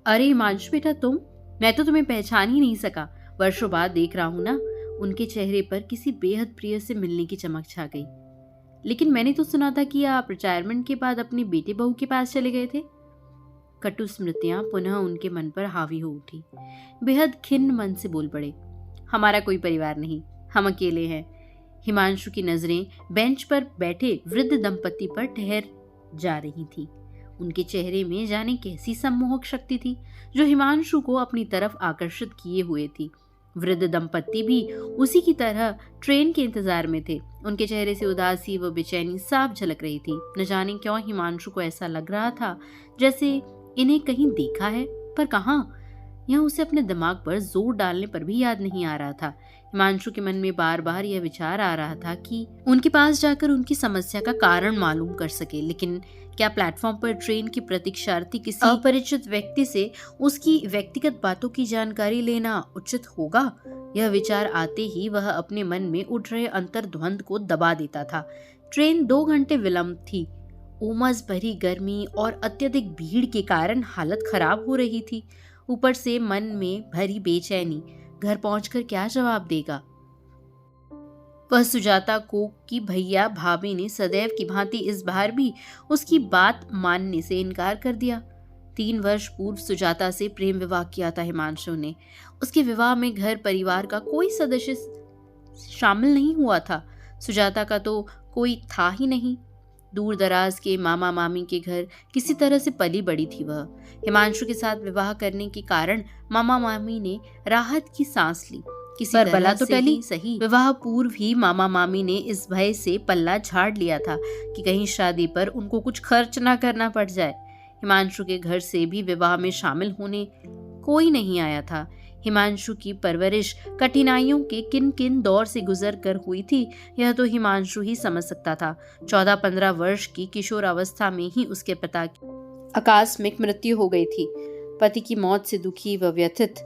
अरे हिमांशु बेटा, तुम? मैं तो तुम्हें पहचान ही नहीं सका। वर्षों बाद देख रहा हूं ना। उनके चेहरे पर किसी बेहद प्रिय से मिलने की चमक छा गई। लेकिन मैंने तो सुना था कि आप रिटायरमेंट के बाद अपनी बेटे बहू के पास चले गए थे। कटु स्मृतियां पुनः उनके मन पर हावी हो उठी। बेहद खिन्न मन से बोल पड़े, हमारा कोई परिवार नहीं, हम अकेले हैं। हिमांशु की नजरें बेंच पर बैठे वृद्ध दंपति पर ठहर जा रही थी। उनके चेहरे में जाने कैसी सम्मोहक शक्ति थी जो हिमांशु को अपनी तरफ आकर्षित किए हुए थी। वृद्ध दंपति भी उसी की तरह ट्रेन के इंतजार में थे। उनके चेहरे से उदासी व बेचैनी साफ झलक रही थी। न जाने क्यों हिमांशु को ऐसा लग रहा था जैसे इन्हें कहीं देखा है, पर कहाँ। यह उसे अपने दिमाग पर जोर डालने पर भी याद नहीं आ रहा था। हिमांशु के मन में बार बार यह विचार आ रहा था कि उनके पास जाकर उनकी समस्या का कारण मालूम कर सके, लेकिन क्या प्लेटफॉर्म पर ट्रेन की प्रतीक्षार्थी किसी अपरिचित व्यक्ति से उसकी व्यक्तिगत बातों की जानकारी लेना उचित होगा? यह विचार आते ही वह अपने मन में उठ रहे अंतर्द्वंद को दबा देता था। ट्रेन 2 घंटे विलंब थी। उमस भरी गर्मी और अत्यधिक भीड़ के कारण हालत खराब हो रही थी। ऊपर से मन में भरी बेचैनी। घर पहुंचकर क्या जवाब देगा? वह सुजाता को कि भैया भाभी ने सदैव की भांति इस बार भी उसकी बात मानने से इनकार कर दिया। 3 वर्ष पूर्व सुजाता से प्रेम विवाह किया था हिमांशु ने। उसके विवाह में घर परिवार का कोई सदस्य शामिल नहीं हुआ था। सुजाता का तो कोई था ही नहीं। दूर दराज के मामा मामी के घर किसी तरह से पली बड़ी थी वह। हिमांशु के साथ विवाह करने के कारण मामा मामी ने राहत की सांस ली। किसी पर बला तो टली सही। विवाह पूर्व ही मामा मामी ने इस भय से पल्ला झाड़ लिया था कि कहीं शादी पर उनको कुछ खर्च ना करना पड़ जाए। हिमांशु के घर से भी विवाह में शामिल होने कोई नहीं आया था। हिमांशु की परवरिश कठिनाइयों के किन किन दौर से गुजर कर हुई थी, यह तो हिमांशु ही समझ सकता था। 14-15 वर्ष की किशोरावस्था में ही उसके पिता की आकस्मिक मृत्यु हो गई थी। पति की मौत से दुखी व व्यथित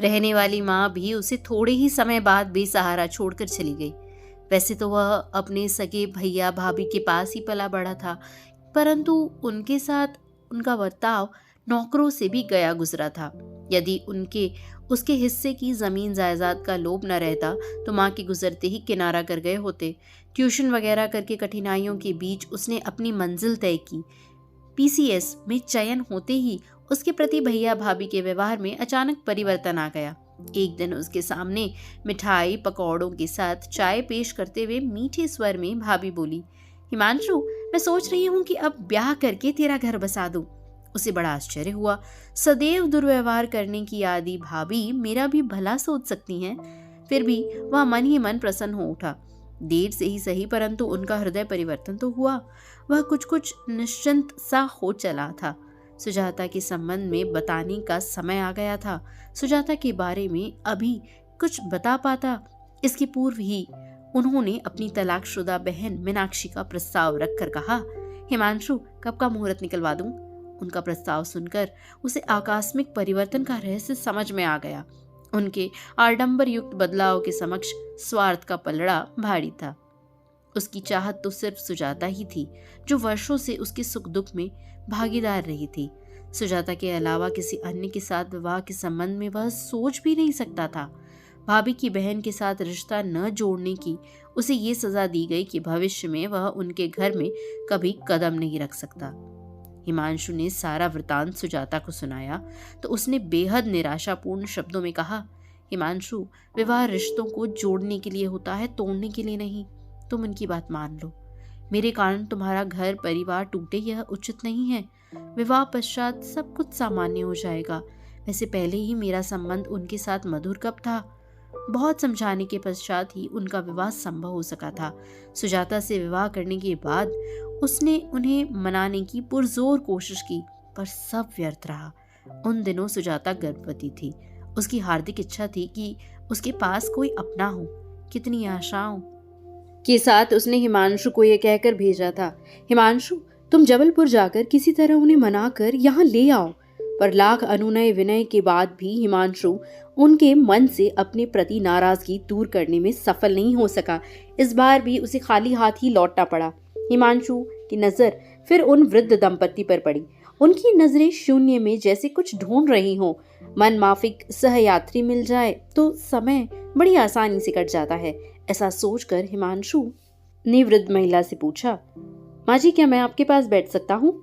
रहने वाली माँ भी उसे थोड़े ही समय बाद बेसहारा छोड़कर चली गई। वैसे तो वह अपने सगे भैया भाभी के पास ही पला बड़ा था, परंतु उनके साथ उनका बर्ताव नौकरों से भी गया गुजरा था। यदि उसके हिस्से की जमीन जायदाद का लोभ न रहता तो माँ के गुजरते ही किनारा कर गए होते। ट्यूशन वगैरह करके कठिनाइयों के बीच उसने अपनी मंजिल तय की। पीसीएस में चयन होते ही उसके प्रति भैया भाभी के व्यवहार में अचानक परिवर्तन आ गया। एक दिन उसके सामने मिठाई पकौड़ों के साथ चाय पेश करते हुए मीठे स्वर में भाभी बोली, हिमांशु, मैं सोच रही हूँ कि अब ब्याह करके तेरा घर बसा दूं। उसे बड़ा आश्चर्य हुआ। सदैव दुर्व्यवहार करने की आदि भाभी मेरा भी भला सोच सकती हैं। फिर भी वह मन ही मन प्रसन्न हो उठा। देर से ही सही, परंतु उनका हृदय परिवर्तन तो हुआ। वह कुछ निश्चिंत सा हो चला था। सुजाता के संबंध में बताने का समय आ गया था। सुजाता के बारे में अभी कुछ बता पाता, इसके पूर्व ही उन्होंने अपनी तलाकशुदा बहन मीनाक्षी का प्रस्ताव रखकर कहा, हिमांशु, कब का मुहूर्त निकलवा दूं? उनका प्रस्ताव सुनकर उसे आकस्मिक परिवर्तन का रहस्य समझ में आ गया। उनके आडंबर युक्त बदलाव के समक्ष स्वार्थ का पलड़ा भारी था। उसकी चाहत तो सिर्फ सुजाता ही थी, जो वर्षों से उसके सुख दुख में भागीदार रही थी। सुजाता के अलावा किसी अन्य के साथ विवाह के संबंध में वह सोच भी नहीं सकता था। भाभी की बहन के साथ रिश्ता न जोड़ने की उसे ये सजा दी गई कि भविष्य में वह उनके घर में कभी कदम नहीं रख सकता। हिमांशु ने सारा वृतांत सुजाता को सुनाया तो उसने बेहद निराशापूर्ण शब्दों में कहा, हिमांशु, विवाह रिश्तों को जोड़ने के लिए होता है, तोड़ने के लिए नहीं। तुम उनकी बात मान लो। मेरे कारण तुम्हारा घर परिवार टूटे यह उचित नहीं है। विवाह पश्चात सब कुछ सामान्य हो जाएगा। वैसे पहले ही मेरा संबंध उनके साथ मधुर कब था। बहुत समझाने के पश्चात ही उनका विवाह संभव हो सका था। सुजाता से विवाह करने के बाद उसने उन्हें मनाने की पुरजोर कोशिश की, पर सब व्यर्थ रहा। उन दिनों सुजाता गर्भवती थी। उसकी हार्दिक इच्छा थी कि उसके पास कोई अपना हो। कितनी आशाओं के साथ उसने हिमांशु को यह कहकर भेजा था, हिमांशु, तुम जबलपुर जाकर किसी तरह उन्हें मनाकर यहाँ ले आओ। पर लाख अनुनय विनय के बाद भी हिमांशु उनके मन से अपने प्रति नाराजगी दूर करने में सफल नहीं हो सका। इस बार भी उसे खाली हाथ ही लौटना पड़ा। हिमांशु की नजर फिर उन वृद्ध दंपति पर पड़ी उनकी नजरें शून्य में जैसे कुछ ढूंढ रही हों। मन माफिक सहयात्री मिल जाए तो समय बड़ी आसानी से कट जाता है। ऐसा सोचकर हिमांशु ने वृद्ध महिला से पूछा, माँ जी क्या मैं आपके पास बैठ सकता हूँ?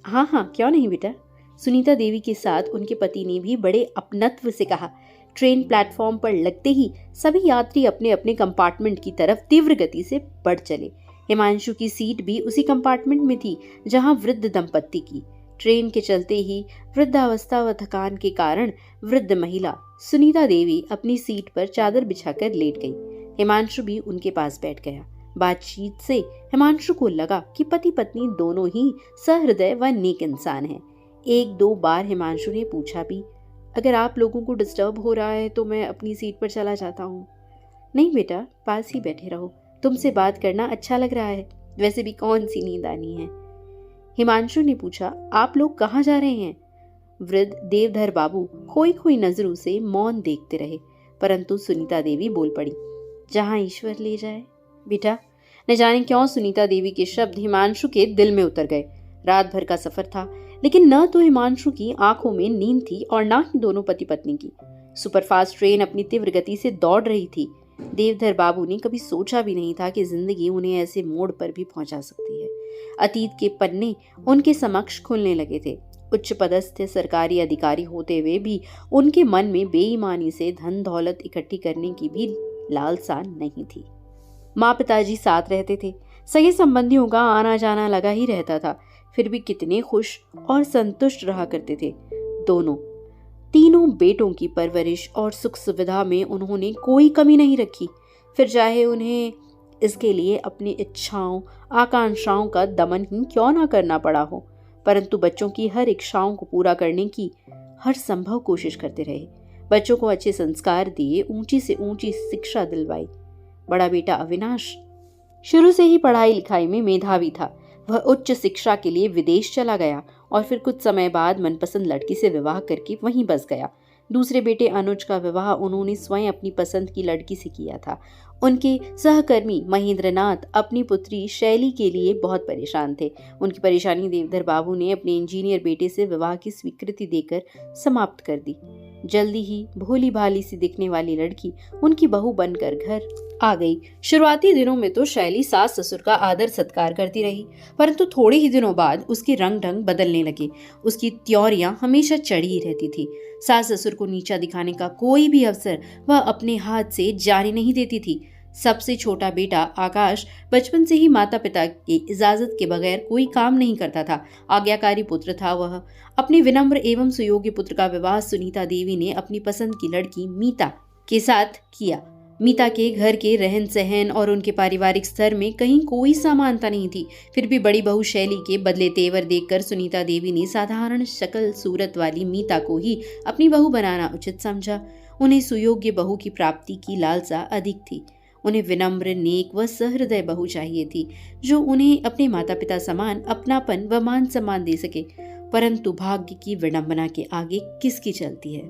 हाँ हाँ, क्यों नहीं बेटा, सुनीता देवी के साथ उनके पति ने भी बड़े अपनत्व से कहा। ट्रेन प्लेटफॉर्म पर लगते ही सभी यात्री अपने अपने कंपार्टमेंट की तरफ तीव्र गति से बढ़ चले। हिमांशु की सीट भी उसी कंपार्टमेंट में थी जहां वृद्ध दंपत्ति की। ट्रेन के चलते ही वृद्धावस्था व थकान के कारण वृद्ध महिला सुनीता देवी अपनी सीट पर चादर बिछाकर लेट गई। हिमांशु भी उनके पास बैठ गया। बातचीत से हिमांशु को लगा कि पति पत्नी दोनों ही सहृदय व नेक इंसान हैं। एक दो बार हिमांशु ने पूछा भी, अगर आप लोगों को डिस्टर्ब हो रहा है तो मैं अपनी सीट पर चला जाता हूँ। नहीं बेटा, पास ही बैठे रहो, तुमसे बात करना अच्छा लग रहा है, वैसे भी कौन सी नींद आनी है। हिमांशु ने पूछा, आप लोग कहाँ जा रहे हैं? वृद्ध देवधर बाबू खोई खोई नजरों से मौन देखते रहे, परंतु सुनीता देवी बोल पड़ी, जहाँ ईश्वर ले जाए। बेटा, न जाने क्यों सुनीता देवी के शब्द हिमांशु के दिल में उतर गए। रात भर का सफर था, लेकिन न तो हिमांशु की आंखों में नींद थी और न ही दोनों पति पत्नी की। सुपरफास्ट ट्रेन अपनी तीव्र गति से दौड़ रही थी। देवधर बाबू ने कभी सोचा भी नहीं था कि जिंदगी उन्हें ऐसे मोड़ पर भी पहुंचा सकती है। अतीत के पन्ने उनके समक्ष खुलने लगे थे। उच्च पदस्थ सरकारी अधिकारी होते हुए भी उनके मन में बेईमानी से धन दौलत इकट्ठी करने की भी लालसा नहीं थी। माँ पिताजी साथ रहते थे, सगे संबंधियों का आना जाना लगा ही रहता था, फिर भी कितने खुश और संतुष्ट रहा करते थे। दोनों तीनों बेटों की परवरिश और सुख सुविधा में उन्होंने कोई कमी नहीं रखी, फिर चाहे उन्हें इसके लिए अपनी इच्छाओं आकांक्षाओं का दमन ही क्यों ना करना पड़ा हो, परंतु बच्चों की हर इच्छाओं को पूरा करने की हर संभव कोशिश करते रहे। बच्चों को अच्छे संस्कार दिए, ऊंची से ऊंची शिक्षा दिलवाई। बड़ा बेटा अविनाश शुरू से ही पढ़ाई लिखाई में मेधावी था। वह उच्च शिक्षा के लिए विदेश चला गया और फिर कुछ समय बाद मनपसंद लड़की से विवाह करके वहीं बस गया। दूसरे बेटे अनुज का विवाह उन्होंने स्वयं अपनी पसंद की लड़की से किया था। उनके सहकर्मी महेंद्रनाथ अपनी पुत्री शैली के लिए बहुत परेशान थे। उनकी परेशानी देवधर बाबू ने अपने इंजीनियर बेटे से विवाह की स्वीकृति देकर समाप्त कर दी। जल्दी ही भोली भाली सी दिखने वाली लड़की उनकी बहू बनकर घर आ गई। शुरुआती दिनों में तो शैली सास ससुर का आदर सत्कार करती रही, परंतु थोड़े ही दिनों बाद उसके रंग ढंग बदलने लगे। उसकी त्योरियां हमेशा चढ़ी ही रहती थी। सास ससुर को नीचा दिखाने का कोई भी अवसर वह अपने हाथ से जाने नहीं देती थी। सबसे छोटा बेटा आकाश बचपन से ही माता पिता की इजाजत के बगैर कोई काम नहीं करता था। आज्ञाकारी पुत्र था वह। अपने विनम्र एवं सुयोग्य पुत्र का विवाह सुनीता देवी ने अपनी पसंद की लड़की मीता के साथ किया। मीता के घर के रहन सहन और उनके पारिवारिक स्तर में कहीं कोई समानता नहीं थी, फिर भी बड़ी बहू शैली के बदले तेवर देखकर सुनीता देवी ने साधारण शक्ल सूरत वाली मीता को ही अपनी बहू बनाना उचित समझा। उन्हें सुयोग्य बहू की प्राप्ति की लालसा अधिक थी। उन्हें विनम्र, नेक व सहृदय बहू चाहिए थी, जो उन्हें अपने माता पिता समान अपनापन व मान सम्मान दे सके। परंतु भाग्य की विडंबना के आगे किसकी चलती है।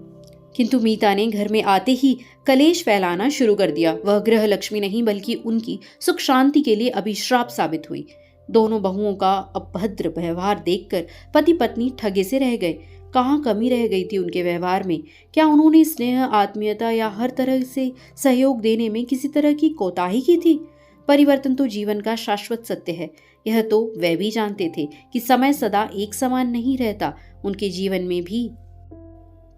किंतु मीता ने घर में आते ही कलेश फैलाना शुरू कर दिया। वह गृह लक्ष्मी नहीं बल्कि उनकी सुख शांति के लिए अभिश्राप साबित हुई। दोनों बहुओं का अभद्र व्यवहार देखकर पति पत्नी ठगे से रह गए। कहाँ कमी रह गई थी उनके व्यवहार में? क्या उन्होंने स्नेह, आत्मीयता या हर तरह से सहयोग देने में किसी तरह की कोताही की थी? परिवर्तन तो जीवन का शाश्वत सत्य है। यह तो वे भी जानते थे कि समय सदा एक समान नहीं रहता। उनके जीवन में भी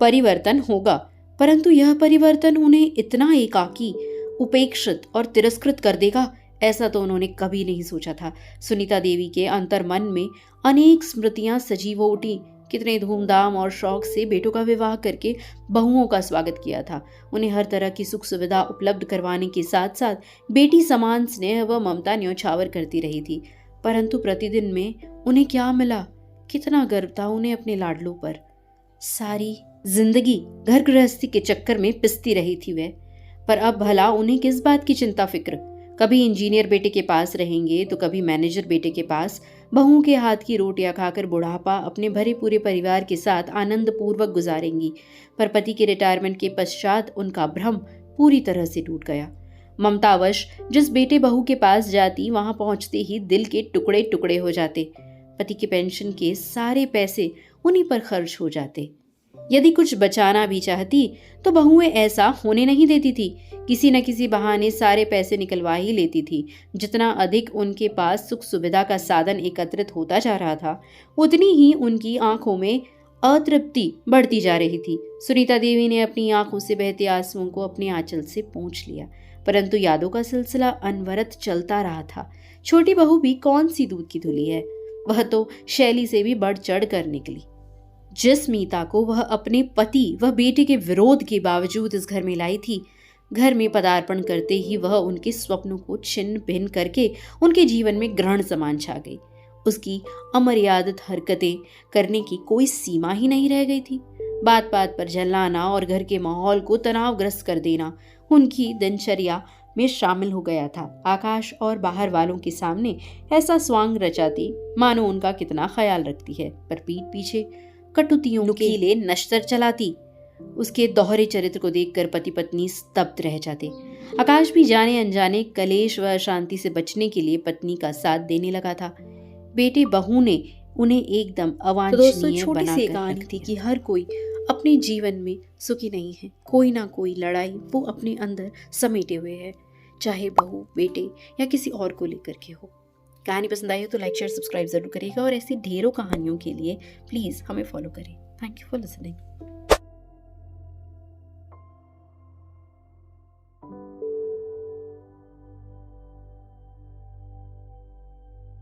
परिवर्तन होगा, परंतु यह परिवर्तन उन्हें इतना एकाकी, उपेक्षित और तिरस्कृत कर देगा, ऐसा तो उन्होंने कभी नहीं सोचा था। सुनीता देवी के अंतर्मन में अनेक स्मृतियां सजीव उठी। कितने धूमधाम और शौक से बेटों का विवाह करके बहुओं का स्वागत किया था। उन्हें हर तरह की सुख सुविधा उपलब्ध करवाने के साथ साथ बेटी समान स्नेह व ममता न्योछावर करती रही थी। परंतु प्रतिदिन में उन्हें क्या मिला? कितना गर्व था उन्हें अपने लाडलों पर। सारी जिंदगी घर गृहस्थी के चक्कर में पिसती रही थी वे। पर अब भला उन्हें किस बात की चिंता फिक्र? कभी इंजीनियर बेटे के पास रहेंगे तो कभी मैनेजर बेटे के पास। बहुओं के हाथ की रोटियां खाकर बुढ़ापा अपने भरे पूरे परिवार के साथ आनंद पूर्वक गुजारेंगी। पर पति के रिटायरमेंट के पश्चात उनका भ्रम पूरी तरह से टूट गया। ममतावश जिस बेटे बहू के पास जाती, वहां पहुंचते ही दिल के टुकड़े टुकड़े हो जाते। पति के पेंशन के सारे पैसे उन्हीं पर खर्च हो जाते। यदि कुछ बचाना भी चाहती तो बहुएं ऐसा होने नहीं देती थी। किसी न किसी बहाने सारे पैसे निकलवा ही लेती थी। जितना अधिक उनके पास सुख सुविधा का साधन एकत्रित होता जा रहा था, उतनी ही उनकी आंखों में अतृप्ति बढ़ती जा रही थी। सुनीता देवी ने अपनी आंखों से बहते आंसुओं को अपने आंचल से पोंछ लिया, परंतु यादों का सिलसिला अनवरत चलता रहा था। छोटी बहू भी कौन सी दूध की धुली है, वह तो शैली से भी बढ़ चढ़ कर निकली। जिस मीता को वह अपने पति व बेटे के विरोध के बावजूद इस घर में लाई थी, घर में पदार्पण करते ही वह उनके स्वप्नों को छिन्न भिन्न करके उनके जीवन में ग्रहण समान छा गई। उसकी अमर्यादित हरकतें करने की कोई सीमा ही नहीं रह गई थी। बात बात पर झल्लाना और घर के माहौल को तनावग्रस्त कर देना उनकी दिनचर्या में शामिल हो गया था। आकाश और बाहर वालों के सामने ऐसा स्वांग रचाती मानो उनका कितना ख्याल रखती है, पर पीठ पीछे कटुतियों नुकीले नश्तर चलाती। उसके दोहरे चरित्र को देखकर पति पत्नी स्तब्ध रह जाते। आकाश भी जाने अनजाने कलेश व अशांति से बचने के लिए पत्नी का साथ देने लगा था। बेटे बहू ने उन्हें एकदम अवांछनीय बनाकर कहानी थी कि हर कोई अपने जीवन में सुखी नहीं है। कोई ना कोई लड़ाई वो अपने अंदर समेटे हुए है, चाहे बहू, बेटे या किसी और को लेकर के हो। कहानी पसंद आई हो तो लाइक, शेयर, सब्सक्राइब जरूर करिएगा और ऐसी ढेरों कहानियों के लिए प्लीज़ हमें फॉलो करें। Thank you for listening.